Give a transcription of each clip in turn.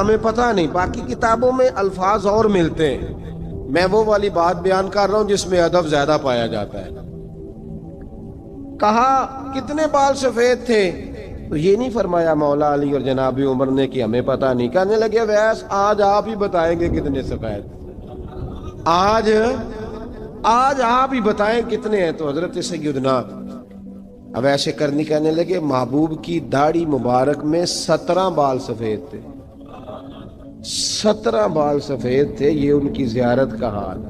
ہمیں پتہ نہیں، باقی کتابوں میں الفاظ اور ملتے ہیں، میں وہ والی بات بیان کر رہا ہوں جس میں ادب زیادہ پایا جاتا ہے۔ کہا کتنے بال سفید تھے؟ تو یہ نہیں فرمایا مولا علی اور جناب عمر نے کہ ہمیں پتہ نہیں، کہنے لگے ویس آج آپ ہی بتائیں گے کتنے سفید، آج آپ ہی بتائیں کتنے ہیں۔ تو حضرت سیدنا اب ایسے کرنی کہنے لگے محبوب کی داڑھی مبارک میں 17 بال سفید تھے، 17 بال سفید تھے، یہ ان کی زیارت کا حال۔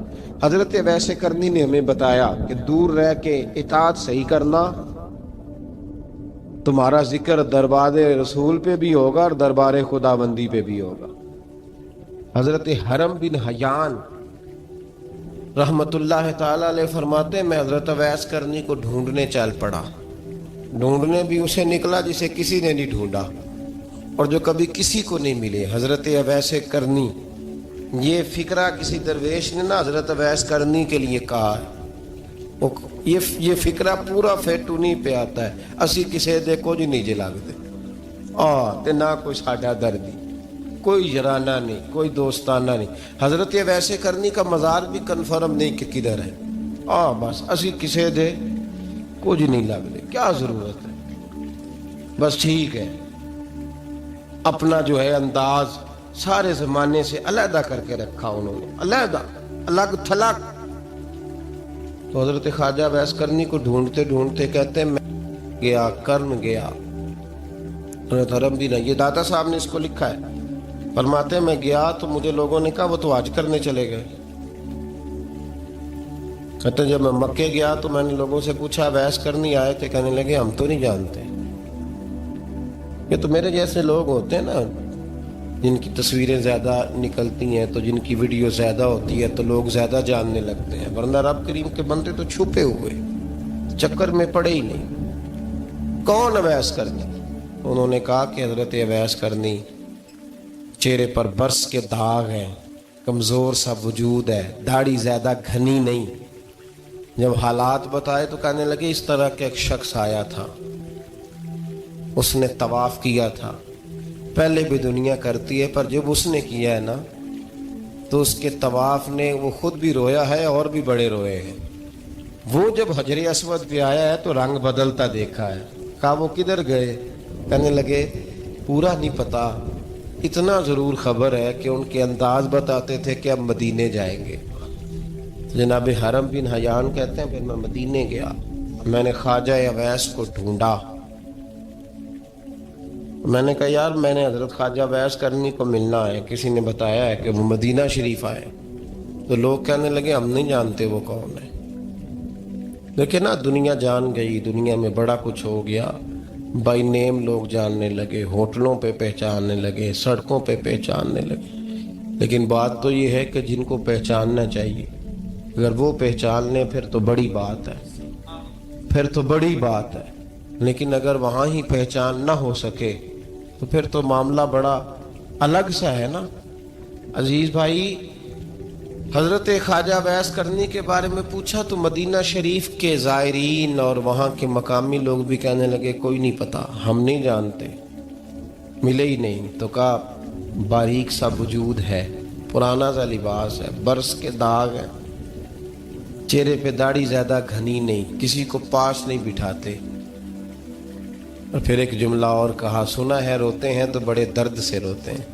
حضرت ویسے کرنی نے ہمیں بتایا کہ دور رہ کے اطاعت صحیح کرنا، تمہارا ذکر دربار رسول پہ بھی ہوگا اور دربار خداوندی پہ بھی ہوگا۔ حضرت حرم بن حیان رحمت اللہ تعالی علیہ فرماتے ہیں میں حضرت ویس کرنی کو ڈھونڈنے چل پڑا، ڈھونڈنے بھی اسے نکلا جسے کسی نے نہیں ڈھونڈا اور جو کبھی کسی کو نہیں ملے۔ حضرت اویس کرنی، یہ فکرہ کسی درویش نے نا حضرت اویس کرنی کے لیے کہا ہے، یہ فکرہ پورا فیٹونی پہ آتا ہے، اسی کسے دے کچھ نہیں جلاگتے تے نہ کوئی ساڈا دردی، کوئی جرانہ نہیں، کوئی دوستانہ نہیں۔ حضرت ویسے کرنی کا مزار بھی کنفرم نہیں کہ کدھر ہے، بس اسی کسے دے کچھ نہیں لگتے، کیا ضرورت ہے، بس ٹھیک ہے۔ اپنا جو ہے انداز سارے زمانے سے علیحدہ کر کے رکھا انہوں نے، علیحدہ، الگ تھلگ۔ تو حضرت خواجہ ویس کرنی کو ڈھونڈتے ڈھونڈتے کہتے ہیں میں گیا، کرن گیا۔ حضرت حرم بھی نہیں، یہ داتا صاحب نے اس کو لکھا ہے، فرماتے ہیں میں گیا تو مجھے لوگوں نے کہا وہ تو حج کرنے چلے گئے۔ کہتے ہیں جب میں مکے گیا تو میں نے لوگوں سے پوچھا ویس کرنی آئے تھے؟ کہنے لگے ہم تو نہیں جانتے۔ یہ تو میرے جیسے لوگ ہوتے ہیں نا جن کی تصویریں زیادہ نکلتی ہیں تو جن کی ویڈیو زیادہ ہوتی ہے تو لوگ زیادہ جاننے لگتے ہیں، ورنہ رب کریم کے بندے تو چھپے ہوئے، چکر میں پڑے ہی نہیں۔ کون اویس کرنی؟ انہوں نے کہا کہ حضرت اویس کرنی، چہرے پر برس کے داغ ہیں، کمزور سا وجود ہے، داڑھی زیادہ گھنی نہیں۔ جب حالات بتائے تو کہنے لگے اس طرح کا ایک شخص آیا تھا، اس نے طواف کیا تھا، پہلے بھی دنیا کرتی ہے پر جب اس نے کیا ہے نا تو اس کے طواف نے وہ خود بھی رویا ہے اور بھی بڑے روئے ہیں۔ وہ جب حجر اسود پہ آیا ہے تو رنگ بدلتا دیکھا ہے۔ کہا وہ کدھر گئے؟ کہنے لگے پورا نہیں پتا، اتنا ضرور خبر ہے کہ ان کے انداز بتاتے تھے کہ اب مدینے جائیں گے۔ جناب حرم بن حیان کہتے ہیں پھر میں مدینے گیا، میں نے خواجہ اویس کو ڈھونڈا، میں نے کہا یار میں نے حضرت خواجہ اویس کرنی کو ملنا ہے، کسی نے بتایا ہے کہ وہ مدینہ شریف آئے۔ تو لوگ کہنے لگے ہم نہیں جانتے وہ کون ہے۔ لیکن نا دنیا جان گئی، دنیا میں بڑا کچھ ہو گیا، بائی نیم لوگ جاننے لگے، ہوٹلوں پہ پہچاننے لگے، سڑکوں پہ پہچاننے لگے۔ لیکن بات تو یہ ہے کہ جن کو پہچاننا چاہیے اگر وہ پہچان لیں پھر تو بڑی بات ہے، پھر تو بڑی بات ہے۔ لیکن اگر وہاں ہی پہچان نہ ہو سکے تو پھر تو معاملہ بڑا الگ سا ہے نا۔ عزیز بھائی، حضرت خواجہ اویس کرنی کے بارے میں پوچھا تو مدینہ شریف کے زائرین اور وہاں کے مقامی لوگ بھی کہنے لگے کوئی نہیں پتا، ہم نہیں جانتے، ملے ہی نہیں۔ تو کہا باریک سا وجود ہے، پرانا سا لباس ہے، برس کے داغ ہیں، چہرے پہ داڑھی زیادہ گھنی نہیں، کسی کو پاس نہیں بٹھاتے۔ اور پھر ایک جملہ اور کہا، سنا ہے روتے ہیں تو بڑے درد سے روتے ہیں،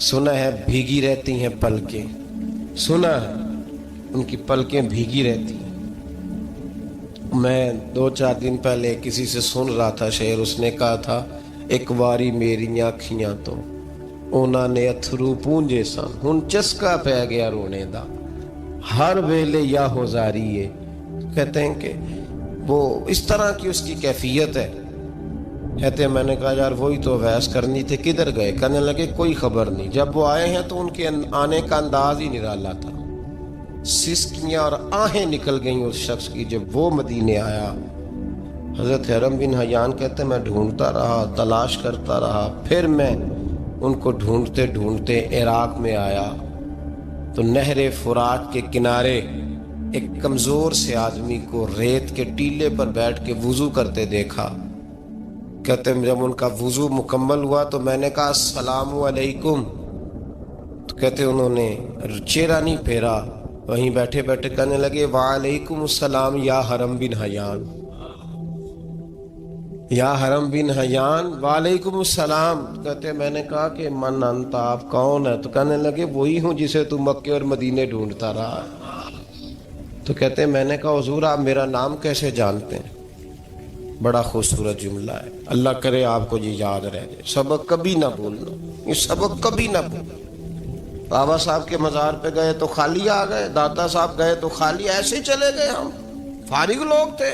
سنا ہے بھیگی رہتی ہیں پلکیں، سنا ہے ان کی پلکیں بھیگی رہتی ہیں۔ میں 2-4 دن پہلے کسی سے سن رہا تھا شعر، اس نے کہا تھا ایک واری میریاں کھیاں تو انہوں نے اتھرو پونجے سن، ہن چسکا پہ گیا رونے دا، ہر ویلے یا ہوزاری ہے۔ کہتے ہیں کہ وہ اس طرح کی اس کی کیفیت ہے۔ کہتے ہیں میں نے کہا یار وہی تو اویس کرنی تھے، کدھر گئے؟ کہنے لگے کوئی خبر نہیں، جب وہ آئے ہیں تو ان کے آنے کا انداز ہی نرالا تھا، سسکیاں اور آہیں نکل گئیں اس شخص کی جب وہ مدینے آیا۔ حضرت حرم بن حیان کہتے ہیں میں ڈھونڈتا رہا، تلاش کرتا رہا، پھر میں ان کو ڈھونڈتے ڈھونڈتے عراق میں آیا تو نہر فرات کے کنارے ایک کمزور سے آدمی کو ریت کے ٹیلے پر بیٹھ کے وضو کرتے دیکھا۔ کہتے ہیں جب ان کا وضو مکمل ہوا تو میں نے کہا السلام علیکم، تو کہتے ہیں انہوں نے چہرہ نہیں پھیرا، وہیں بیٹھے بیٹھے کہنے لگے وعلیکم السلام یا حرم بن حیان، یا حرم بن حیان وعلیکم السلام۔ کہتے میں نے کہا کہ من انت، آپ کون ہے؟ تو کہنے لگے وہی ہوں جسے تو مکے اور مدینے ڈھونڈتا رہا۔ تو کہتے ہیں میں نے کہا حضور آپ میرا نام کیسے جانتے ہیں؟ بڑا خوبصورت جملہ ہے، اللہ کرے آپ کو یہ یاد رہ جائے، سبق کبھی نہ بھولنا، یہ سبق کبھی نہ بھولنا۔ بابا صاحب کے مزار پہ گئے تو خالی آ گئے، داتا صاحب گئے تو خالی، ایسے ہی چلے گئے۔ ہم فارغ لوگ تھے،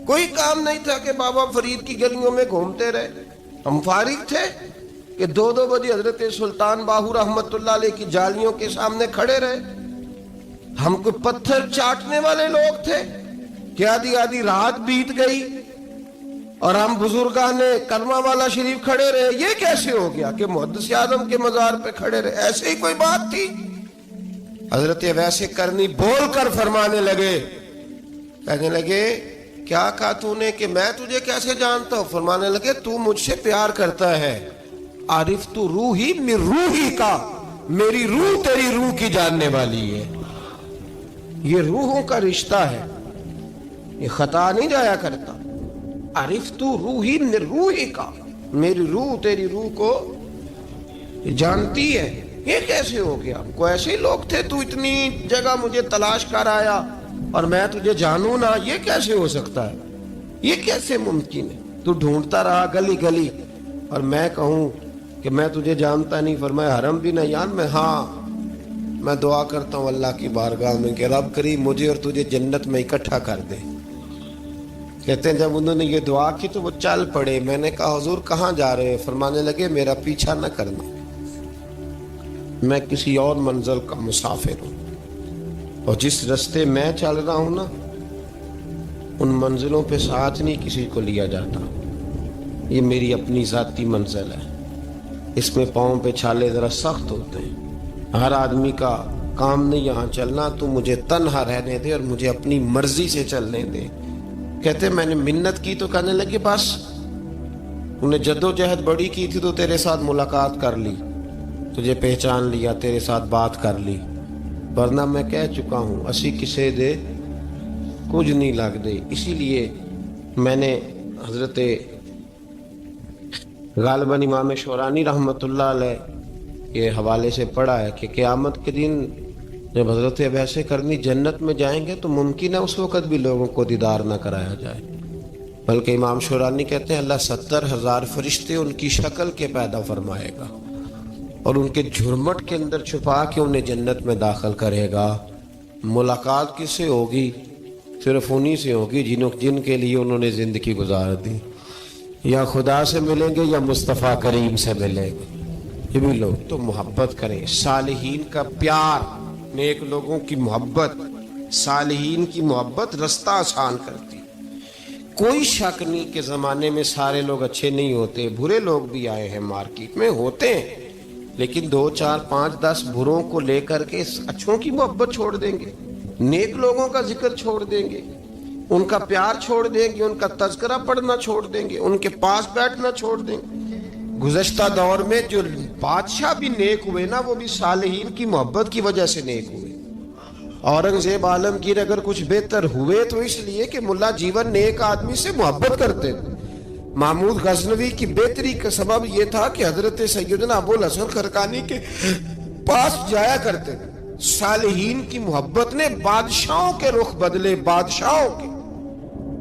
کوئی کام نہیں تھا کہ بابا فرید کی گلیوں میں گھومتے رہے، ہم فارغ تھے کہ 2 بجے حضرت سلطان باہو رحمت اللہ علیہ کی جالیوں کے سامنے کھڑے رہے۔ ہم کوئی پتھر چاٹنے والے لوگ تھے کہ آدھی رات بیت گئی اور ہم بزرگان کرما والا شریف کھڑے رہے۔ یہ کیسے ہو گیا کہ محدث اعظم کے مزار پہ کھڑے رہے؟ ایسے ہی کوئی بات تھی؟ حضرت ویسے کرنی بول کر فرمانے لگے، کہنے لگے کیا کہا تو نے کہ میں تجھے کیسے جانتا ہوں؟ فرمانے لگے تو مجھ سے پیار کرتا ہے، عارف تو روحی من روحی کا، میری روح تیری روح کی جاننے والی ہے۔ یہ روحوں کا رشتہ ہے، یہ خطا نہیں جایا کرتا۔ عارف تو روحی من روحی کا، میری روح تیری روح کو جانتی ہے۔ یہ کیسے ہو گیا؟ ہم کو ایسے ہی لوگ تھے، تو اتنی جگہ مجھے تلاش کر آیا اور میں تجھے جانوں نہ، یہ کیسے ہو سکتا ہے؟ یہ کیسے ممکن ہے؟ تو ڈھونڈتا رہا گلی گلی اور میں کہوں کہ میں تجھے جانتا نہیں؟ فرمایا حرم بن حیان میں، ہاں میں دعا کرتا ہوں اللہ کی بارگاہ میں کہ رب کریم مجھے اور تجھے جنت میں اکٹھا کر دے۔ کہتے ہیں جب انہوں نے یہ دعا کی تو وہ چل پڑے۔ میں نے کہا حضور کہاں جا رہے ہیں؟ فرمانے لگے میرا پیچھا نہ کرنا، میں کسی اور منزل کا مسافر ہوں، اور جس رستے میں چل رہا ہوں نا ان منزلوں پہ ساتھ نہیں کسی کو لیا جاتا، یہ میری اپنی ذاتی منزل ہے، اس میں پاؤں پہ چھالے ذرا سخت ہوتے ہیں، ہر آدمی کا کام نہیں یہاں چلنا، تو مجھے تنہا رہنے دے اور مجھے اپنی مرضی سے چلنے دے۔ کہتے میں نے منت کی تو کہنے لگے بس انہیں جدوجہد بڑی کی تھی تو تیرے ساتھ ملاقات کر لی، تجھے پہچان لیا، تیرے ساتھ بات کر لی، ورنہ میں کہہ چکا ہوں اسی کسے دے کچھ نہیں لگ دے۔ اسی لیے میں نے حضرت غالباً امام شورانی رحمت اللہ علیہ کے حوالے سے پڑھا ہے کہ قیامت کے دن جب حضرت ویسے کرنی جنت میں جائیں گے تو ممکن ہے اس وقت بھی لوگوں کو دیدار نہ کرایا جائے، بلکہ امام شورانی کہتے ہیں اللہ 70,000 فرشتے ان کی شکل کے پیدا فرمائے گا اور ان کے جھرمٹ کے اندر چھپا کے انہیں جنت میں داخل کرے گا۔ ملاقات کس سے ہوگی؟ صرف انہی سے ہوگی جن کے لیے انہوں نے زندگی گزار دی، یا خدا سے ملیں گے یا مصطفیٰ کریم سے ملیں گے۔ یہ بھی لوگ تو محبت کریں، صالحین کا پیار، نیک لوگوں کی محبت، صالحین کی محبت رستہ آسان کرتی۔ کوئی شک نہیں کہ زمانے میں سارے لوگ اچھے نہیں ہوتے، برے لوگ بھی آئے ہیں مارکیٹ میں، ہوتے ہیں، لیکن 2 4 5 10 بروں کو لے کر کے اچھوں کی محبت چھوڑ دیں گے، نیک لوگوں کا ذکر چھوڑ دیں گے، ان کا پیار چھوڑ دیں گے، ان کا تذکرہ پڑھنا چھوڑ دیں گے، ان کے پاس بیٹھنا چھوڑ دیں گے۔ گزشتہ دور میں جو بادشاہ بھی نیک ہوئے نا وہ بھی صالحین کی محبت کی وجہ سے نیک ہوئے۔ اورنگزیب عالمگیر اگر کچھ بہتر ہوئے تو اس لیے کہ ملا جیون نیک آدمی سے محبت کرتے تھے۔ محمود غزنوی کی بہتری کا سبب یہ تھا کہ حضرت سیدنا ابو الحسن خرقانی کے پاس جایا کرتے تھے۔ صالحین کی محبت نے بادشاہوں کے رخ بدلے، بادشاہوں کے۔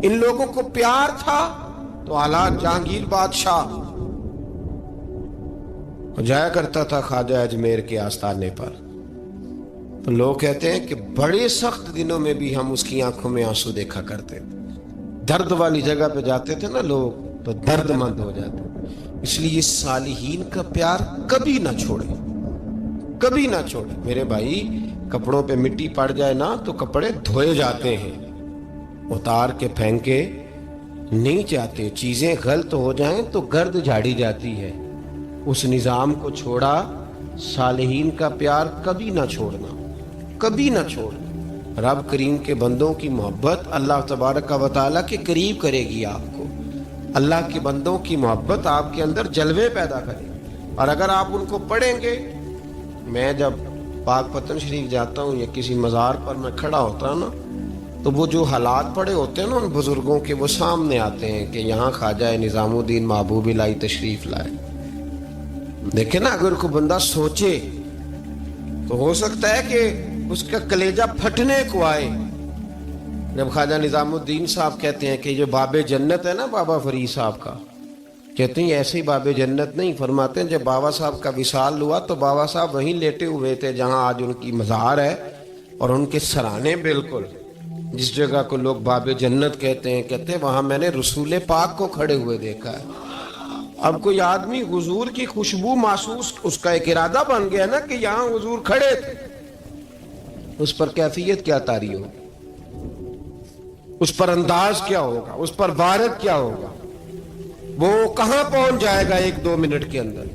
ان لوگوں کو پیار تھا تو اعلیٰ جہانگیر بادشاہ جایا کرتا تھا خواجہ اجمیر کے آستانے پر، تو لوگ کہتے ہیں کہ بڑے سخت دنوں میں بھی ہم اس کی آنکھوں میں آنسو دیکھا کرتے تھے۔ درد والی جگہ پہ جاتے تھے نا لوگ تو درد مند ہو جاتے۔ اس لیے صالحین کا پیار کبھی نہ چھوڑے، کبھی نہ چھوڑے۔ میرے بھائی کپڑوں پہ مٹی پڑ جائے نا تو کپڑے دھوئے جاتے ہیں، اتار کے پھینکے نہیں جاتے۔ چیزیں غلط ہو جائیں تو گرد جھاڑی جاتی ہے۔ اس نظام کو چھوڑا، صالحین کا پیار کبھی نہ چھوڑنا، کبھی نہ چھوڑنا۔ رب کریم کے بندوں کی محبت اللہ تبارک و تعالیٰ کے قریب کرے گی آپ کو۔ اللہ کے بندوں کی محبت آپ کے اندر جلوے پیدا کرے. اور اگر آپ ان کو پڑھیں گے، میں جب پاک پتن شریف جاتا ہوں یا کسی مزار پر میں کھڑا ہوتا ہوں نا، تو وہ جو حالات پڑے ہوتے ہیں نا ان بزرگوں کے، وہ سامنے آتے ہیں کہ یہاں خواجہ نظام الدین محبوب الہی تشریف لائے. دیکھیں نا، اگر کوئی بندہ سوچے تو ہو سکتا ہے کہ اس کا کلیجہ پھٹنے کو آئے. جب خواجہ نظام الدین صاحب کہتے ہیں کہ جو باب جنت ہے نا بابا فرید صاحب کا، کہتے ہیں ایسے ہی باب جنت نہیں، فرماتے ہیں جب بابا صاحب کا وصال ہوا تو بابا صاحب وہیں لیٹے ہوئے تھے جہاں آج ان کی مزار ہے، اور ان کے سرانے بالکل جس جگہ کو لوگ باب جنت کہتے ہیں وہاں میں نے رسول پاک کو کھڑے ہوئے دیکھا ہے. اب کوئی آدمی حضور کی خوشبو محسوس، اس کا ایک ارادہ بن گیا نا کہ یہاں حضور کھڑے تھے، اس پر کیفیت کیا طاری ہوگی، اس پر انداز کیا ہوگا، اس پر وارد کیا ہوگا، وہ کہاں پہنچ جائے گا 1-2 منٹ کے اندر.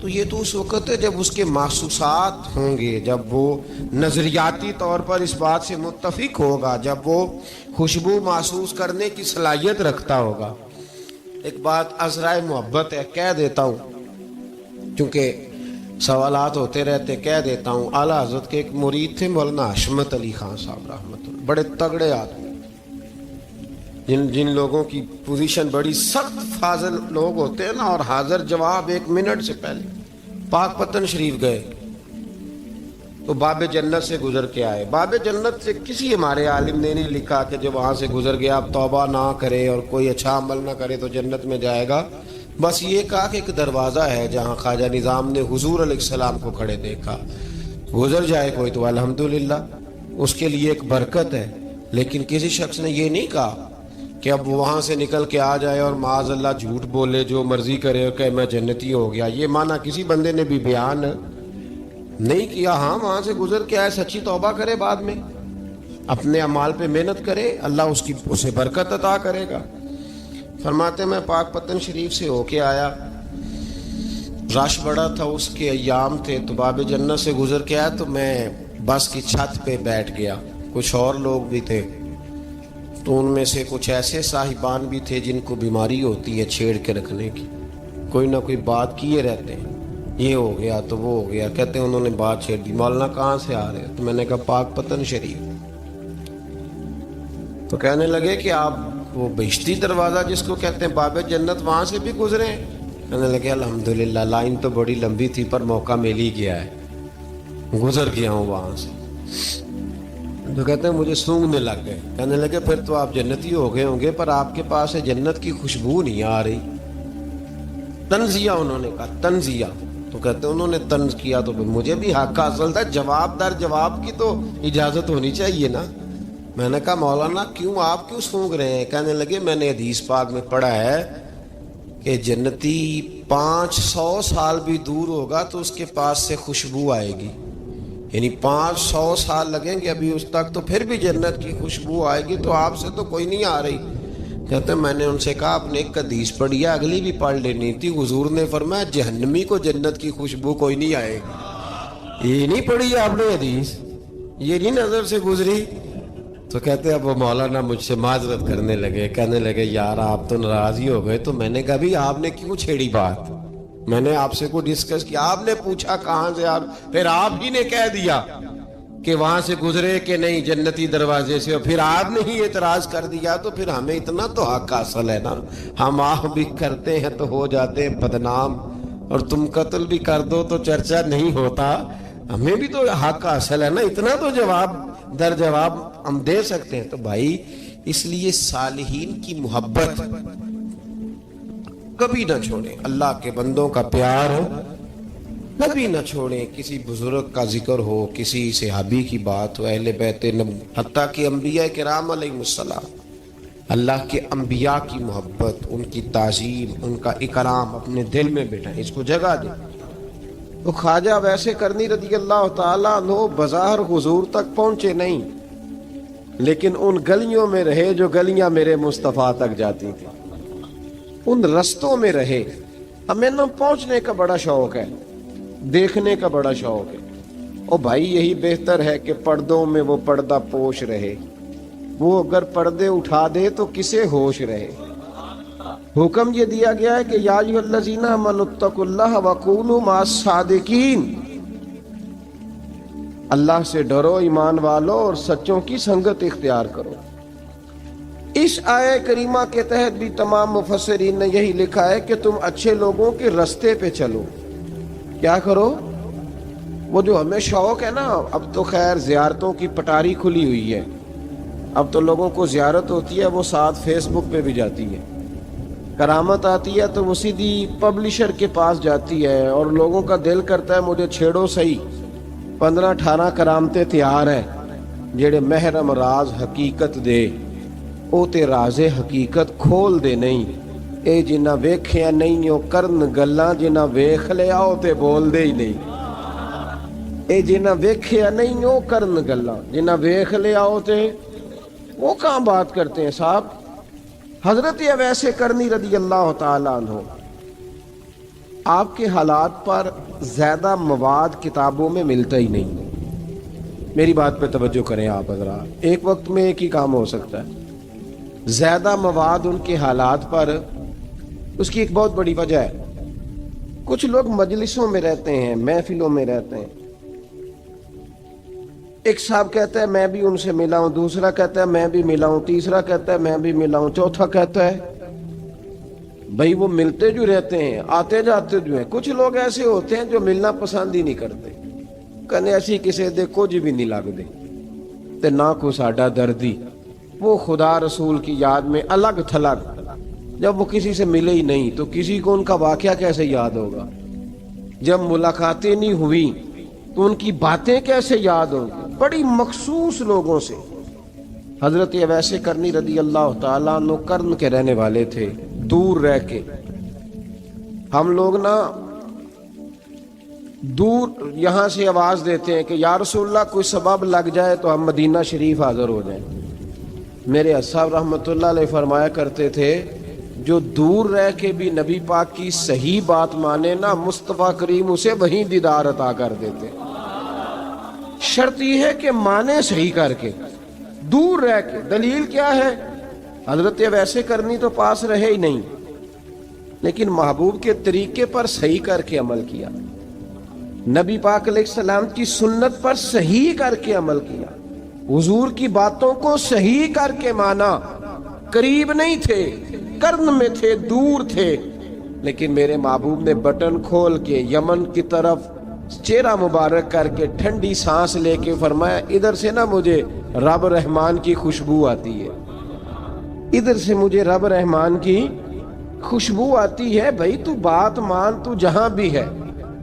تو یہ تو اس وقت ہے جب اس کے محسوسات ہوں گے، جب وہ نظریاتی طور پر اس بات سے متفق ہوگا، جب وہ خوشبو محسوس کرنے کی صلاحیت رکھتا ہوگا. ایک بات عذرائے محبت ہے، کہہ دیتا ہوں کیونکہ سوالات ہوتے رہتے، کہہ دیتا ہوں. اعلیٰ حضرت کے ایک مرید تھے مولانا حشمت علی خان صاحب رحمۃ اللہ، بڑے تگڑے آدمی، جن لوگوں کی پوزیشن بڑی سخت فاضل لوگ ہوتے ہیں نا، اور حاضر جواب 1 منٹ سے پہلے. پاک پتن شریف گئے تو باب جنت سے گزر کے آئے. باب جنت سے کسی ہمارے عالم نے نہیں لکھا کہ جب وہاں سے گزر گیا اب توبہ نہ کرے اور کوئی اچھا عمل نہ کرے تو جنت میں جائے گا. بس یہ کہا کہ ایک دروازہ ہے جہاں خواجہ نظام نے حضور علیہ السلام کو کھڑے دیکھا، گزر جائے کوئی تو الحمدللہ اس کے لیے ایک برکت ہے. لیکن کسی شخص نے یہ نہیں کہا کہ اب وہاں سے نکل کے آ جائے اور معاذ اللہ جھوٹ بولے، جو مرضی کرے اور کہ میں جنتی ہو گیا. یہ معنی کسی بندے نے بھی بیان نہیں کیا. ہاں وہاں سے گزر کے آئے، سچی توبہ کرے، بعد میں اپنے اعمال پہ محنت کرے، اللہ اسے برکت عطا کرے گا. فرماتے میں پاک پتن شریف سے ہو کے آیا، رش بڑا تھا، اس کے ایام تھے، تو باب جنت سے گزر کے آیا تو میں بس کی چھت پہ بیٹھ گیا. کچھ اور لوگ بھی تھے، تو ان میں سے کچھ ایسے صاحبان بھی تھے جن کو بیماری ہوتی ہے چھیڑ کے رکھنے کی، کوئی نہ کوئی بات کیے رہتے ہیں، یہ ہو گیا تو وہ ہو گیا. کہتے ہیں انہوں نے بات چھیڑ دی، مولانا کہاں سے آ رہے؟ تو میں نے کہا پاک پتن شریف. تو کہنے لگے کہ آپ وہ بہشتی دروازہ جس کو کہتے ہیں باب جنت، وہاں سے بھی گزرے ہیں؟ کہنے لگے الحمدللہ، لائن تو بڑی لمبی تھی پر موقع مل ہی گیا ہے، گزر گیا ہوں وہاں سے. تو کہتے ہیں مجھے سونگنے لگ گئے. کہنے لگے پھر تو آپ جنتی ہو گئے ہوں گے، پر آپ کے پاس ہے جنت کی خوشبو نہیں آ رہی. تنزیہ، انہوں نے کہا تنزیہ. تو کہتے ہیں انہوں نے طنز کیا تو مجھے بھی حق حاصل تھا، جواب در جواب کی تو اجازت ہونی چاہیے نا. میں نے کہا مولانا آپ کیوں سونگ رہے ہیں؟ کہنے لگے میں نے حدیث پاک میں پڑھا ہے کہ جنتی 500 سال بھی دور ہوگا تو اس کے پاس سے خوشبو آئے گی، یعنی 500 سال لگیں گے ابھی اس تک، تو پھر بھی جنت کی خوشبو آئے گی، تو آپ سے تو کوئی نہیں آ رہی. کہتے ہیں میں نے ان سے کہا آپ نے ایک حدیث پڑھی ہے، اگلی بھی پڑھ لینی تھی. حضور نے فرمایا جہنمی کو جنت کی خوشبو کوئی نہیں آئے گی. یہ نہیں پڑھی آپ نے حدیث؟ یہ نہیں نظر سے گزری؟ تو کہتے ہیں اب وہ مولانا مجھ سے معذرت کرنے لگے، کہنے لگے یار آپ تو ناراض ہی ہو گئے. تو میں نے کہا بھی آپ نے کیوں چھیڑی بات؟ میں نے آپ سے کوئی ڈسکس کیا؟ آپ نے پوچھا کہاں سے، آپ پھر آپ ہی نے کہہ دیا کہ وہاں سے گزرے کہ نہیں جنتی دروازے سے، اور پھر آپ نے ہی اعتراض کر دیا. تو پھر ہمیں اتنا تو حق حاصل ہے نا، ہم آپ بھی کرتے ہیں تو ہو جاتے ہیں بدنام، اور تم قتل بھی کر دو تو چرچا نہیں ہوتا. ہمیں بھی تو حق حاصل ہے نا، اتنا تو جواب در جواب ہم دے سکتے ہیں. تو بھائی اس لیے صالحین کی محبت کبھی نہ چھوڑیں، اللہ کے بندوں کا پیار کبھی نہ چھوڑیں. کسی بزرگ کا ذکر ہو، کسی صحابی کی بات ہو، اہل بیت نبی، حتیٰ کہ انبیاء کرام علیہ السلام، اللہ کے انبیاء کی محبت، ان کی تعظیم، ان کا اکرام اپنے دل میں بٹھائیں، اس کو جگہ دیں. تو خواجہ ویسے کرنی رضی اللہ تعالیٰ عنہ بظاہر حضور تک پہنچے نہیں، لیکن ان گلیوں میں رہے جو گلیاں میرے مصطفیٰ تک جاتی تھیں، ان رستوں میں رہے. ہمیں نہ پہنچنے کا بڑا شوق ہے، دیکھنے کا بڑا شوق ہے. اور بھائی یہی بہتر ہے کہ پردوں میں وہ پردہ پوش رہے، وہ اگر پردے اٹھا دے تو کسے ہوش رہے. حکم یہ دیا گیا ہے کہ یا ایھا الذین آمنوا اتقوا اللہ وکونوا مع الصادقین، اللہ سے ڈرو ایمان والو اور سچوں کی سنگت اختیار کرو۔ اس آیہ کریمہ کے تحت بھی تمام مفسرین نے یہی لکھا ہے کہ تم اچھے لوگوں کے رستے پہ چلو۔ کیا کرو؟ وہ جو ہمیں شوق ہے نا، اب تو خیر زیارتوں کی پٹاری کھلی ہوئی ہے، اب تو لوگوں کو زیارت ہوتی ہے وہ ساتھ فیس بک پہ بھی جاتی ہے، کرامت آتی ہے تو وہ سیدھی پبلشر کے پاس جاتی ہے، اور لوگوں کا دل کرتا ہے مجھے چھیڑو صحیح، 15-18 کرامتیں تیار ہیں جڑے محرم راز حقیقت دے، او تے راز حقیقت کھول دے نہیں، اے جنہ ویکھیا نہیں او کرن گلاں، جنہ ویکھ لیا او تے بول دے ہی نہیں، اے جنہ ویکھیا نہیں او کرن گلاں، جنہ ویکھ لیا او تے وہ کہاں بات کرتے ہیں صاحب۔ حضرت اویس کرنی رضی اللہ تعالیٰ عنہ، آپ کے حالات پر زیادہ مواد کتابوں میں ملتا ہی نہیں، میری بات پہ توجہ کریں آپ حضرات، ایک وقت میں ایک ہی کام ہو سکتا ہے، زیادہ مواد ان کے حالات پر، اس کی ایک بہت بڑی وجہ ہے، کچھ لوگ مجلسوں میں رہتے ہیں، محفلوں میں رہتے ہیں، ایک صاحب کہتا ہے میں بھی ان سے ملا ہوں، دوسرا کہتا ہے میں بھی ملا ہوں، تیسرا کہتا ہے میں بھی ملا ہوں، چوتھا کہتا ہے بھائی وہ ملتے جو رہتے ہیں، آتے جاتے جو ہیں، کچھ لوگ ایسے ہوتے ہیں جو ملنا پسند ہی نہیں کرتے، کہنے ایسی کسے دے کچھ بھی نہیں لگ دے تے نہ کو ساڈا دردی، وہ خدا رسول کی یاد میں الگ تھلگ، جب وہ کسی سے ملے ہی نہیں تو کسی کو ان کا واقعہ کیسے یاد ہوگا، جب ملاقاتیں نہیں ہوئی تو ان کی باتیں کیسے یاد ہوں گی، بڑی مخصوص لوگوں سے۔ حضرت اویس کرنی رضی اللہ تعالیٰ عنہ کرن کے رہنے والے تھے، دور رہ کے، ہم لوگ نا دور یہاں سے آواز دیتے ہیں کہ یا رسول اللہ کوئی سبب لگ جائے تو ہم مدینہ شریف حاضر ہو جائیں، میرے اصحاب رحمۃ اللہ علیہ فرمایا کرتے تھے جو دور رہ کے بھی نبی پاک کی صحیح بات مانے نا، مصطفیٰ کریم اسے وہیں دیدار عطا کر دیتے، شرط یہ ہے کہ مانے صحیح کر کے، دور رہ کے۔ دلیل کیا ہے؟ حضرت ویسے کرنی تو پاس رہے ہی نہیں، لیکن محبوب کے طریقے پر صحیح کر کے عمل کیا، نبی پاک علیہ السلام کی سنت پر صحیح کر کے عمل کیا، حضور کی باتوں کو صحیح کر کے مانا، قریب نہیں تھے، کرن میں تھے، دور تھے، لیکن میرے محبوب نے بٹن کھول کے یمن کی طرف چہرہ مبارک کر کے ٹھنڈی سانس لے کے فرمایا ادھر سے نا مجھے رب رحمان کی خوشبو آتی ہے، ادھر سے مجھے رب رحمان کی خوشبو آتی ہے، بھائی تو بات مان، تو جہاں بھی ہے۔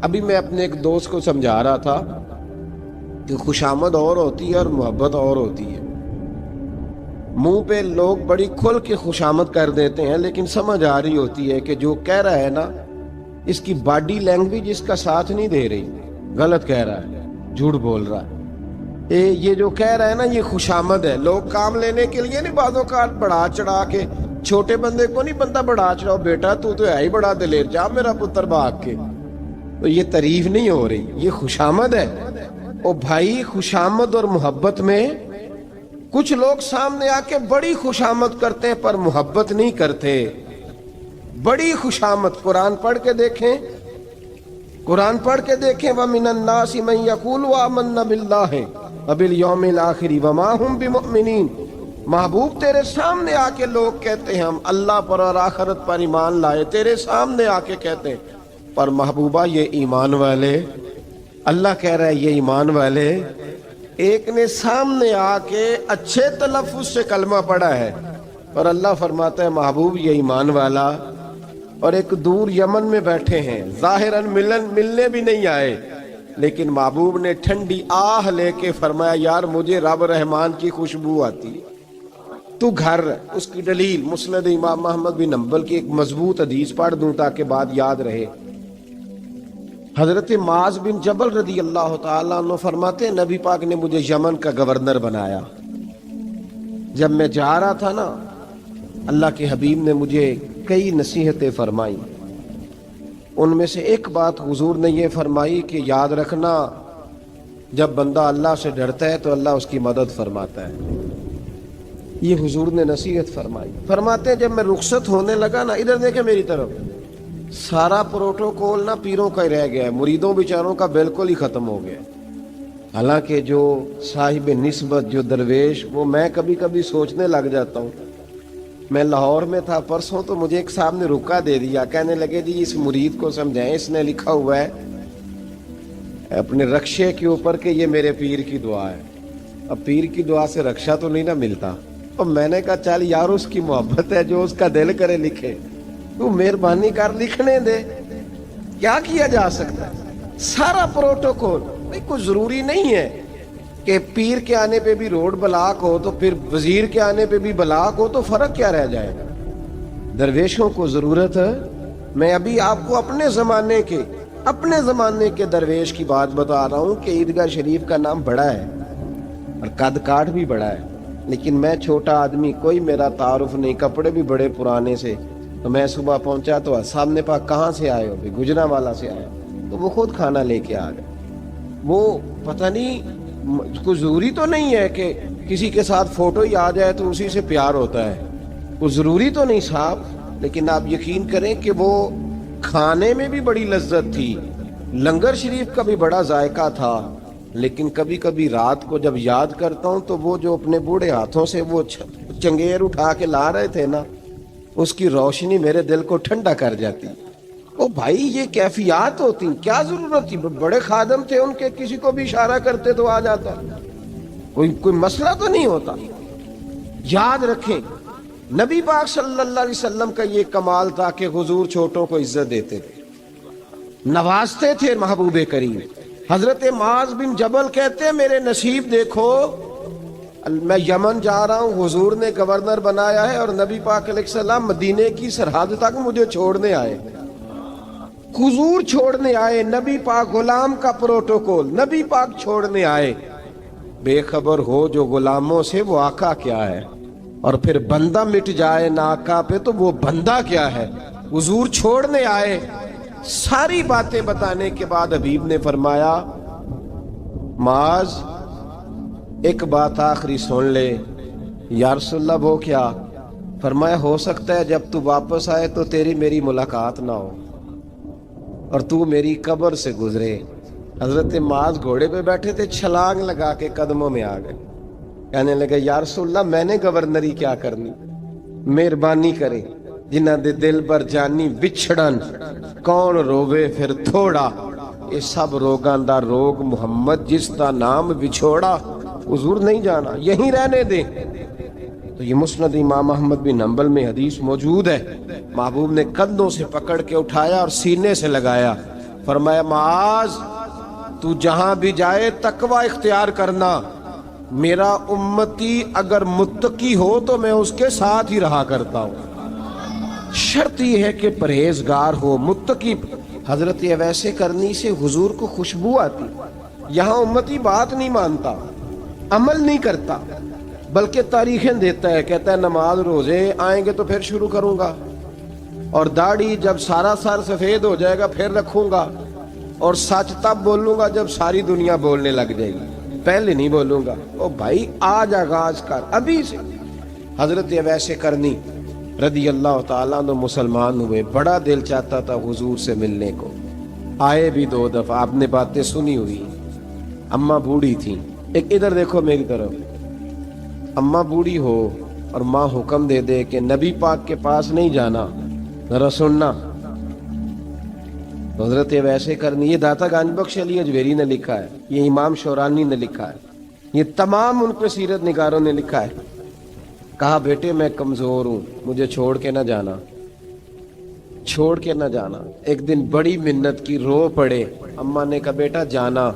ابھی میں اپنے ایک دوست کو سمجھا رہا تھا کہ خوشامد اور ہوتی ہے اور محبت اور ہوتی ہے، منہ پہ لوگ بڑی کھل کے خوشامد کر دیتے ہیں، لیکن سمجھ آ رہی ہوتی ہے کہ جو کہہ رہا ہے نا اس کی باڈی لینگویج اس کا ساتھ نہیں دے رہی، غلط کہہ رہا ہے، جھوٹ بول رہا ہے، یہ جو کہہ رہا ہے نا یہ خوشامد ہے۔ لوگ کام لینے کے لیے نہیں بعض اوقات بڑھا چڑھا کے، چھوٹے بندے کو نہیں بندہ بڑھا چڑھاؤ، بیٹا تو ہے ہی بڑا دلیر، جا میرا پتر بھاگ کے، تو یہ تعریف نہیں ہو رہی، یہ خوشامد ہے۔ او بھائی خوشامد اور محبت میں کچھ لوگ سامنے آ کے بڑی خوشامد کرتے ہیں پر محبت نہیں کرتے، بڑی خوشامد۔ قرآن پڑھ کے دیکھیں، قرآن پڑھ کے دیکھیں، وَمِنَ النَّاسِ مَن يَقُولُ آمَنَّا بِاللَّهِ وَبِالْيَوْمِ الْآخِرِ وَمَا هُمْ بِمُؤْمِنِينَ۔ محبوب تیرے سامنے آ کے لوگ کہتے ہیں ہم اللہ پر اور آخرت پر ایمان لائے، تیرے سامنے آ کے کہتے ہیں، پر محبوبہ یہ ایمان والے، اللہ کہہ رہا ہے یہ ایمان والے، ایک نے سامنے آ کے اچھے تلفظ سے کلمہ پڑھا ہے، اور اللہ فرماتا ہے محبوب یہ ایمان والا، اور ایک دور یمن میں بیٹھے ہیں، ظاہراً ملنے بھی نہیں آئے، لیکن محبوب نے ٹھنڈی آہ لے کے فرمایا یار مجھے رب رحمان کی خوشبو آتی ہے، تو گھر۔ اس کی دلیل مسند امام محمد بن حنبل کی ایک مضبوط حدیث پڑھ دوں تاکہ بات یاد رہے۔ حضرت معاذ بن جبل رضی اللہ تعالیٰ عنہ فرماتے ہیں نبی پاک نے مجھے یمن کا گورنر بنایا، جب میں جا رہا تھا نا اللہ کے حبیب نے مجھے کئی نصیحتیں فرمائیں، ان میں سے ایک بات حضور نے یہ فرمائی کہ یاد رکھنا جب بندہ اللہ سے ڈرتا ہے تو اللہ اس کی مدد فرماتا ہے، یہ حضور نے نصیحت فرمائی. فرماتے ہیں جب میں رخصت ہونے لگا نا, ادھر دیکھیں میری طرف, سارا پروٹوکول نا پیروں کا ہی رہ گیا ہے, مریدوں بیچاروں کا بالکل ہی ختم ہو گیا. حالانکہ جو صاحب نسبت, جو درویش, وہ میں کبھی کبھی سوچنے لگ جاتا ہوں. میں لاہور میں تھا پرسوں, تو مجھے ایک صاحب نے رکا دے دیا, کہنے لگے جی اس مرید کو سمجھائیں, اس نے لکھا ہوا ہے اپنے رکشے کے اوپر کہ یہ میرے پیر کی دعا ہے. اب پیر کی دعا سے رکشا تو نہیں نہ ملتا. اور میں نے کہا چل یار, اس کی محبت ہے, جو اس کا دل کرے لکھے, تو مہربانی کر لکھنے دے, کیا کیا جا سکتا ہے. سارا پروٹوکول, بھائی کوئی ضروری نہیں ہے کہ پیر کے آنے پہ بھی روڈ بلاک ہو تو پھر وزیر کے آنے پہ بھی بلاک ہو, تو فرق کیا رہ جائے گا. درویشوں کو ضرورت ہے. میں ابھی آپ کو اپنے زمانے کے درویش کی بات بتا رہا ہوں کہ عیدگاہ شریف کا نام بڑا ہے اور قد کاٹ بھی بڑا ہے, لیکن میں چھوٹا آدمی, کوئی میرا تعارف نہیں, کپڑے بھی بڑے پرانے سے. تو میں صبح پہنچا تو سامنے پاک کہاں سے آئے ہو, گجرانوالہ سے آئے. تو وہ خود کھانا لے کے آ گئے. وہ پتہ نہیں, کوئی ضروری تو نہیں ہے کہ کسی کے ساتھ فوٹو ہی آ جائے تو اسی سے پیار ہوتا ہے, کوئی ضروری تو نہیں صاحب. لیکن آپ یقین کریں کہ وہ کھانے میں بھی بڑی لذت تھی, لنگر شریف کا بھی بڑا ذائقہ تھا. لیکن کبھی کبھی رات کو جب یاد کرتا ہوں تو وہ جو اپنے بوڑھے ہاتھوں سے وہ چنگیر اٹھا کے لا رہے تھے نا, اس کی روشنی میرے دل کو ٹھنڈا کر جاتی. او بھائی یہ کیفیات ہوتی, کیا ضرورت تھی. بڑے خادم تھے ان کے, کسی کو بھی اشارہ کرتے تو آ جاتا, کوئی مسئلہ تو نہیں ہوتا. یاد رکھیں نبی پاک صلی اللہ علیہ وسلم کا یہ کمال تھا کہ حضور چھوٹوں کو عزت دیتے تھے, نوازتے تھے محبوب کریم. حضرت معاذ بن جبل کہتے ہیں میرے نصیب دیکھو, میں یمن جا رہا ہوں, حضور نے گورنر بنایا ہے اور نبی پاک علیہ السلام مدینے کی سرحد تک مجھے چھوڑنے آئے. حضور چھوڑنے آئے, نبی پاک غلام کا پروٹوکول, نبی پاک چھوڑنے آئے. بے خبر ہو جو غلاموں سے وہ آقا کیا ہے, اور پھر بندہ مٹ جائے نہ آقا پہ تو وہ بندہ کیا ہے. حضور چھوڑنے آئے, ساری باتیں بتانے کے بعد حبیب نے فرمایا معاذ ایک بات آخری سن لے. یا رسول اللہ وہ کیا؟ فرمایا ہو سکتا ہے جب تو واپس آئے تو تیری میری ملاقات نہ ہو اور تو میری قبر سے گزرے. حضرت معاذ گھوڑے پہ بیٹھے تھے, چھلانگ لگا کے قدموں میں آ گئے. کہنے لگے یا رسول اللہ میں نے گورنری کیا کرنی, مہربانی کرے. جنہ دے دل پر جانی بچھڑن کون روے پھر تھوڑا, یہ سب روگاں دا روگ محمد جس دا نام بچھوڑا. حضور نہیں جانا, یہیں رہنے دیں. تو یہ مسند امام احمد بن حنبل میں حدیث موجود ہے. محبوب نے کندھوں سے پکڑ کے اٹھایا اور سینے سے لگایا. فرمایا معاذ تو جہاں بھی جائے تقوی اختیار کرنا. میرا امتی اگر متقی ہو تو میں اس کے ساتھ ہی رہا کرتا ہوں. شرط یہ ہے کہ پرہیزگار ہو, متقی. حضرت ویسے کرنی سے حضور کو خوشبو آتی. یہاں امتی بات نہیں مانتا, عمل نہیں کرتا, بلکہ تاریخیں دیتا ہے. کہتا ہے نماز روزے آئیں گے تو پھر شروع کروں گا, اور داڑھی جب سارا سر سفید ہو جائے گا پھر رکھوں گا, اور سچ تب بولوں گا جب ساری دنیا بولنے لگ جائے گی, پہلے نہیں بولوں گا. او بھائی آج آغاز کر ابھی سے. حضرت ویسے کرنی رضی اللہ تعالیٰ عنہ مسلمان ہوئے. بڑا دل چاہتا تھا حضور سے ملنے کو. آئے بھی 2 دفعہ, آپ نے باتیں سنی ہوئی. اماں بوڑھی تھیں. ایک ادھر دیکھو میری طرف, اماں بوڑھی ہو اور ماں حکم دے دے کہ نبی پاک کے پاس نہیں جانا, ذرا سننا. حضرت ویسے کرنی, یہ داتا گنج بخش علی اجویری نے لکھا ہے, یہ امام شورانی نے لکھا ہے, یہ تمام ان پہ سیرت نگاروں نے لکھا ہے. کہا بیٹے میں کمزور ہوں, مجھے چھوڑ کے نہ جانا, چھوڑ کے نہ جانا. ایک دن بڑی منت کی, رو پڑے. اماں نے کہا بیٹا جانا,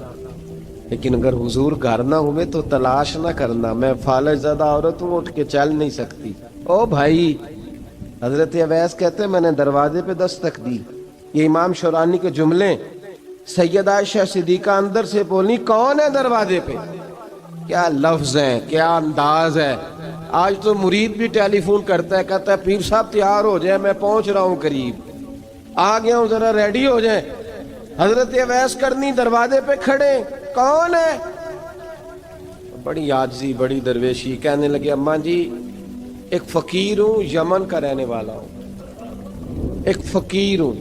لیکن اگر حضور گھر نہ ہوئے تو تلاش نہ کرنا, میں فالج زدہ عورت ہوں, اٹھ کے چل نہیں سکتی. او بھائی, حضرت اویس کہتے ہیں میں نے دروازے پہ دستک دی. یہ امام شورانی کے جملے. سیدہ عائشہ صدیقہ اندر سے بولی کون ہے دروازے پہ؟ کیا لفظ ہیں, کیا انداز ہے. آج تو مرید بھی ٹیلی فون کرتا ہے, کہتا ہے پیر صاحب تیار ہو جائے, میں پہنچ رہا ہوں, قریب آ گیا ہوں, ذرا ریڈی ہو جائیں. حضرت اویس کرنی دروازے پہ کھڑے, کون ہے؟ بڑی عاجزی, بڑی درویشی. کہنے لگے اماں جی ایک فقیر ہوں، یمن کا رہنے والا ہوں، ایک فقیر ہوں،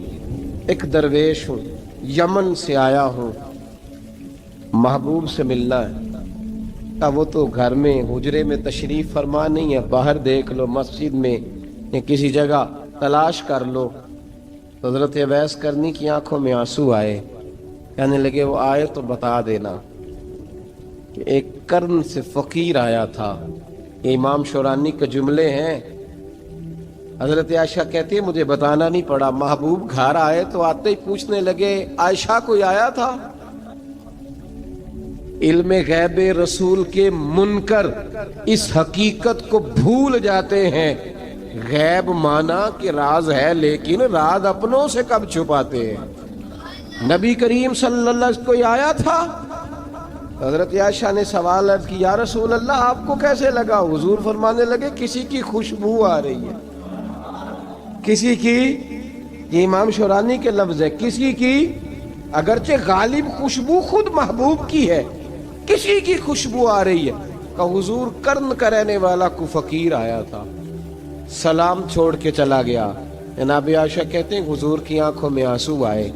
ایک درویش ہوں، یمن سے آیا ہوں، محبوب سے ملنا ہے۔ اب وہ تو گھر میں حجرے میں تشریف فرما نہیں ہے، باہر دیکھ لو، مسجد میں یا کسی جگہ تلاش کر لو۔ تو حضرت اویس کرنی کی آنکھوں میں آنسو آئے، کہنے لگے وہ آئے تو بتا دینا کہ ایک قرن سے فقیر آیا تھا۔ یہ امام شورانی کے جملے ہیں۔ حضرت عائشہ کہتی ہے مجھے بتانا نہیں پڑا، محبوب گھر آئے تو آتے ہی پوچھنے لگے عائشہ کوئی آیا تھا؟ علم غیب رسول کے منکر اس حقیقت کو بھول جاتے ہیں۔ غیب مانا کہ راز ہے، لیکن راز اپنوں سے کب چھپاتے ہیں؟ نبی کریم صلی اللہ علیہ وسلم کوئی آیا تھا؟ حضرت عائشہ نے سوال عرض کی، یا رسول اللہ آپ کو کیسے لگا؟ حضور فرمانے لگے کسی کی خوشبو آ رہی ہے، کسی کی، یہ امام شورانی کے لفظ ہے، کسی کی، اگرچہ غالب خوشبو خود محبوب کی ہے، کسی کی خوشبو آ رہی ہے۔ کہ حضور قرن کا رہنے والا کو فقیر آیا تھا، سلام چھوڑ کے چلا گیا۔ جناب عائشہ کہتے ہیں حضور کی آنکھوں میں آنسو آئے۔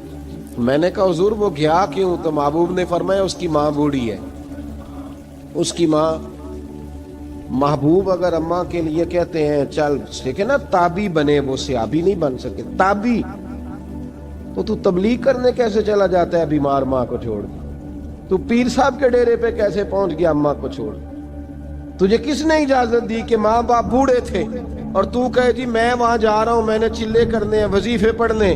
میں نے کہا حضور وہ گیا کیوں؟ تو محبوب نے فرمایا اس کی ماں بوڑھی ہے، اس کی ماں۔ محبوب اگر اماں کے لیے کہتے ہیں چل دیکھیں نا تابی بنے، وہ صحابی نہیں بن سکے، تابی، تو تبلیغ کرنے کیسے چلا جاتا ہے بیمار ماں کو چھوڑ؟ تو پیر صاحب کے ڈیرے پہ کیسے پہنچ گیا اماں کو چھوڑ؟ تجھے کس نے اجازت دی کہ ماں باپ بوڑھے تھے اور تو کہے جی میں وہاں جا رہا ہوں، میں نے چلے کرنے ہیں، وظیفے پڑھنے؟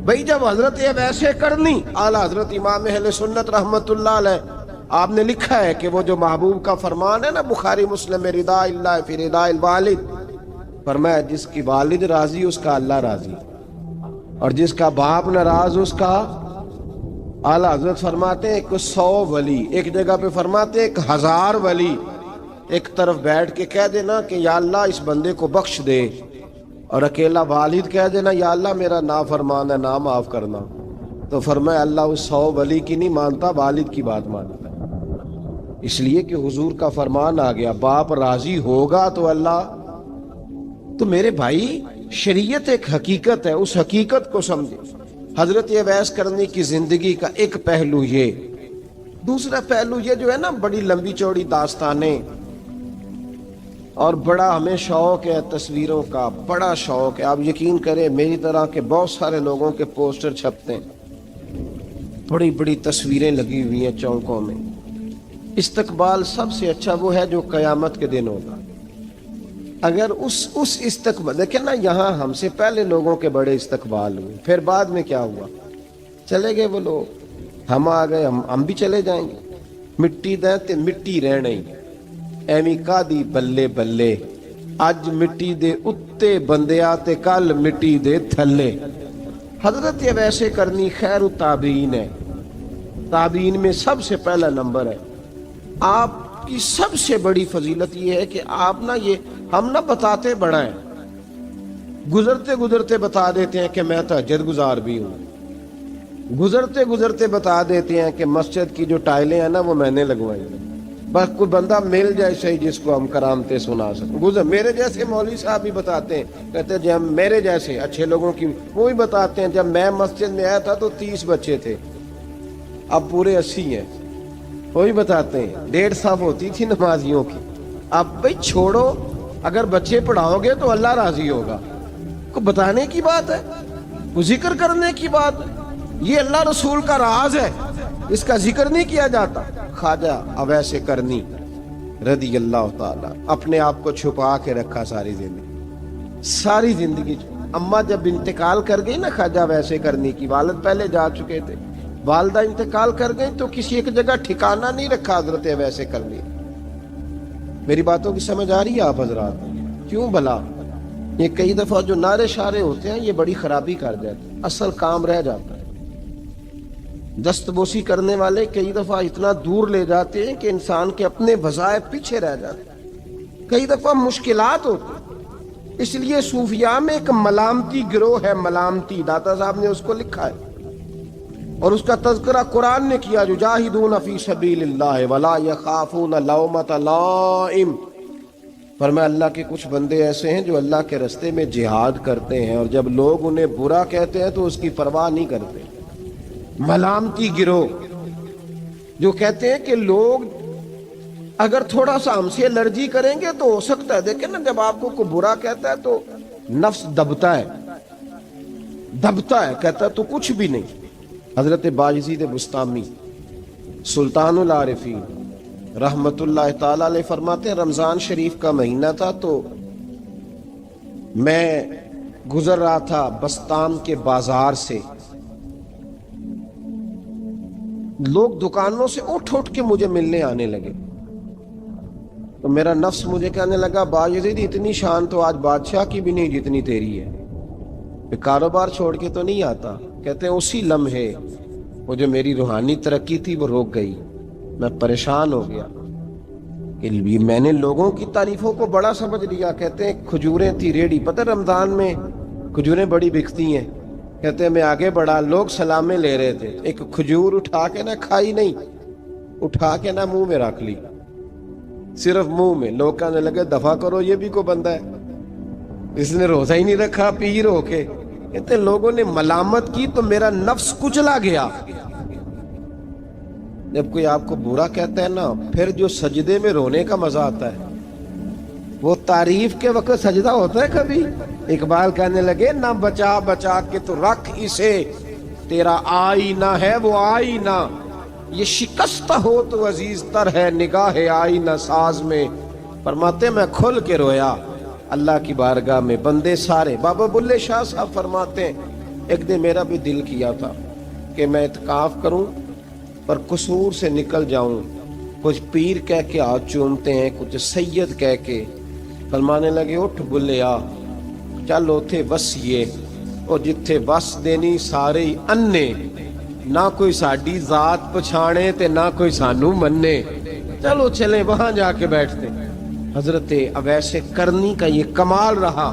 بھئی جب حضرت ویسے کرنی، اعلیٰ حضرت امام اہل سنت رحمت اللہ علیہ آپ نے لکھا ہے کہ وہ جو محبوب کا فرمان ہے نا بخاری مسلم میں، رضا اللہ فی رضا الوالد، فرمایا جس کی والد راضی اس کا اللہ راضی، اور جس کا باپ ناراض اس کا، اعلیٰ حضرت فرماتے ہیں ایک 100 ولی، ایک جگہ پہ فرماتے ہیں 1000 ولی ایک طرف بیٹھ کے کہہ دینا کہ یا اللہ اس بندے کو بخش دے، اور اکیلا والد کہہ دینا یا اللہ میرا نافرمان ہے نا معاف کرنا، تو فرمایا اللہ اس 100 ولی کی نہیں مانتا، والد کی بات مانتا ہے۔ اس لیے کہ حضور کا فرمان آ گیا باپ راضی ہوگا تو اللہ۔ تو میرے بھائی شریعت ایک حقیقت ہے، اس حقیقت کو سمجھے۔ حضرت اویس کرنی کی زندگی کا ایک پہلو یہ، دوسرا پہلو یہ جو ہے نا بڑی لمبی چوڑی داستانیں، اور بڑا ہمیں شوق ہے تصویروں کا، بڑا شوق ہے۔ آپ یقین کریں میری طرح کے بہت سارے لوگوں کے پوسٹر چھپتے ہیں، بڑی بڑی تصویریں لگی ہوئی ہیں چوکوں میں۔ استقبال سب سے اچھا وہ ہے جو قیامت کے دن ہوگا۔ اگر اس استقبال دیکھیں نا، یہاں ہم سے پہلے لوگوں کے بڑے استقبال ہوئے، پھر بعد میں کیا ہوا؟ چلے گئے وہ لوگ، ہم آ گئے، ہم بھی چلے جائیں گے۔ مٹی دیں تے مٹی رہنے، ایویں کا دی بلے بلے، اج مٹی دے اتے بندیا تے کل مٹی دے تھلے۔ حضرت ویسے کرنی خیر التابعین ہے، تابعین میں سب سے پہلا نمبر ہے۔ آپ کی سب سے بڑی فضیلت یہ ہے کہ آپ نا، یہ ہم نہ بتاتے بڑا ہیں، گزرتے گزرتے بتا دیتے ہیں کہ میں تہجد گزار بھی ہوں، گزرتے گزرتے بتا دیتے ہیں کہ مسجد کی جو ٹائلیں ہیں نا وہ میں نے لگوائی ہیں۔ بس کوئی بندہ مل جائے صحیح جس کو ہم کرامتیں سنا سکیں۔ میرے جیسے مولوی صاحب بھی بتاتے ہیں، کہتے ہیں جب میرے جیسے اچھے لوگوں کی وہ بھی بتاتے ہیں جب میں مسجد میں آیا تھا تو 30 بچے تھے، اب پورے 80 ہیں، وہی بتاتے ہیں 150 ہوتی تھی نمازیوں کی۔ اب بھائی چھوڑو، اگر بچے پڑھاؤ گے تو اللہ راضی ہوگا۔ کو بتانے کی بات ہے، کو ذکر کرنے کی بات ہے، یہ اللہ رسول کا راز ہے، اس کا ذکر نہیں کیا جاتا۔ خواجہ اویس کرنی رضی اللہ تعالیٰ اپنے آپ کو چھپا کے رکھا ساری زندگی۔ اماں جب انتقال کر گئی نا خواجہ اویس کرنی کی، والد پہلے جا چکے تھے، والدہ انتقال کر گئی تو کسی ایک جگہ ٹھکانہ نہیں رکھا حضرت اویس کرنی۔ میری باتوں کی سمجھ آ رہی ہے آپ حضرات؟ کیوں بھلا یہ کئی دفعہ جو نعرے شعرے ہوتے ہیں یہ بڑی خرابی کر جاتے ہیں، اصل کام رہ جاتا ہے۔ دست بوسی کرنے والے کئی دفعہ اتنا دور لے جاتے ہیں کہ انسان کے اپنے وظائف پیچھے رہ جاتے ہیں، کئی دفعہ مشکلات ہوتی ہیں۔ اس لیے صوفیاء میں ایک ملامتی گروہ ہے، ملامتی، داتا صاحب نے اس کو لکھا ہے، اور اس کا تذکرہ قرآن نے کیا، جو جاہدون فی سبیل اللہ ولا یخافون لومۃ لائم۔ فرمایا اللہ کے کچھ بندے ایسے ہیں جو اللہ کے راستے میں جہاد کرتے ہیں اور جب لوگ انہیں برا کہتے ہیں تو اس کی پرواہ نہیں کرتے. ملامتی گروہ جو کہتے ہیں کہ لوگ اگر تھوڑا سا ہم سے الرجی کریں گے تو ہو سکتا ہے. دیکھیں نا جب آپ کو کوئی برا کہتا ہے تو نفس دبتا ہے, کہتا ہے تو کچھ بھی نہیں. حضرت بایزید بسطامی سلطان العارفین رحمت اللہ تعالی علیہ فرماتے ہیں رمضان شریف کا مہینہ تھا تو میں گزر رہا تھا بستان کے بازار سے. لوگ دکانوں سے اٹھ اٹھ کے مجھے ملنے آنے لگے تو میرا نفس مجھے کہنے لگا بایزید اتنی شان تو آج بادشاہ کی بھی نہیں جتنی تیری ہے. کاروبار چھوڑ کے تو نہیں آتا. کہتے ہیں اسی لمحے وہ جو میری روحانی ترقی تھی وہ رک گئی. میں پریشان ہو گیا کہ میں نے لوگوں کی تعریفوں کو بڑا سمجھ لیا. کہتے ہیں کھجوریں تھی ریڑھی, پتہ رمضان میں کھجوریں بڑی بکتی ہیں. کہتے ہیں میں آگے بڑھا, لوگ سلامیں لے رہے تھے, ایک کھجور اٹھا کے نہ کھائی نہیں, اٹھا کے نہ منہ میں رکھ لی, صرف منہ میں. لوگ کہنے لگے دفع کرو, یہ بھی کوئی بندہ ہے, اس نے روزہ ہی نہیں رکھا پیر ہو کے. کہتے ہیں لوگوں نے ملامت کی تو میرا نفس کچلا گیا. جب کوئی آپ کو برا کہتا ہے نا, پھر جو سجدے میں رونے کا مزہ آتا ہے وہ تعریف کے وقت سجدہ ہوتا ہے کبھی. اقبال کہنے لگے نہ بچا بچا کے تو رکھ اسے, تیرا آئینہ ہے وہ آئینہ, یہ شکستہ ہو تو عزیز تر ہے نگاہ آئینہ ساز میں. فرماتے میں کھل کے رویا اللہ کی بارگاہ میں. بندے سارے, بابا بلے شاہ صاحب فرماتے ہیں ایک دن میرا بھی دل کیا تھا کہ میں اعتکاف کروں پر قصور سے نکل جاؤں. کچھ پیر کہہ کے ہاتھ چومتے ہیں, کچھ سید کہہ کے. فرمانے لگے اٹھ بلے آ, چل اوتھے وسیے اور جتھے بس دینی سارے ہی انے, نہ کوئی ساڈی ذات پچھانے تے نہ کوئی سانو مننے, چلو چلے وہاں جا کے بیٹھتے. حضرت اویس کرنی کا یہ کمال رہا.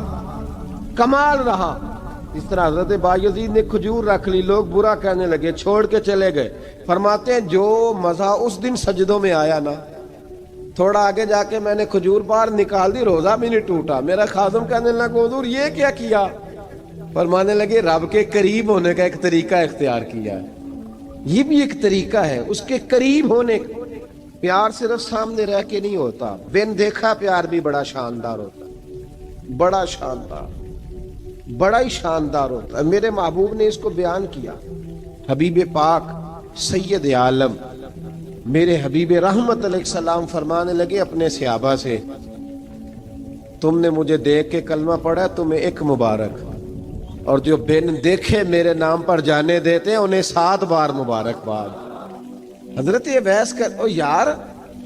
اس طرح حضرت بایزید نے کھجور رکھ لی, لوگ برا کہنے لگے, چھوڑ کے چلے گئے. فرماتے ہیں جو مزہ اس دن سجدوں میں آیا نا, تھوڑا آگے جا کے میں نے کھجور باہر نکال دی, روزہ بھی نہیں ٹوٹا. میرا خادم کہنے لگا حضور یہ کیا کیا؟ فرمانے لگے رب کے قریب ہونے کا ایک طریقہ اختیار کیا ہے. یہ بھی ایک طریقہ ہے اس کے قریب ہونے کا. پیار صرف سامنے رہ کے نہیں ہوتا, بن دیکھا پیار بھی بڑا شاندار ہوتا ہے, بڑا ہی شاندار ہوتا ہے. میرے محبوب نے اس کو بیان کیا. حبیب پاک سید عالم میرے حبیب رحمت علیہ السلام فرمانے لگے اپنے صحابہ سے, تم نے مجھے دیکھ کے کلمہ پڑھا, تمہیں ایک مبارک, اور جو بن دیکھے میرے نام پر جانے دیتے ہیں انہیں 7 بار مبارکباد. حضرت اویس کا یار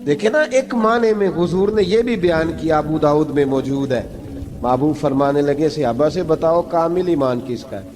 دیکھیں نا, ایک معنی میں حضور نے یہ بھی بیان کیا, ابو داؤد میں موجود ہے. محبوب فرمانے لگے صحابہ سے بتاؤ کامل ایمان کس کا ہے؟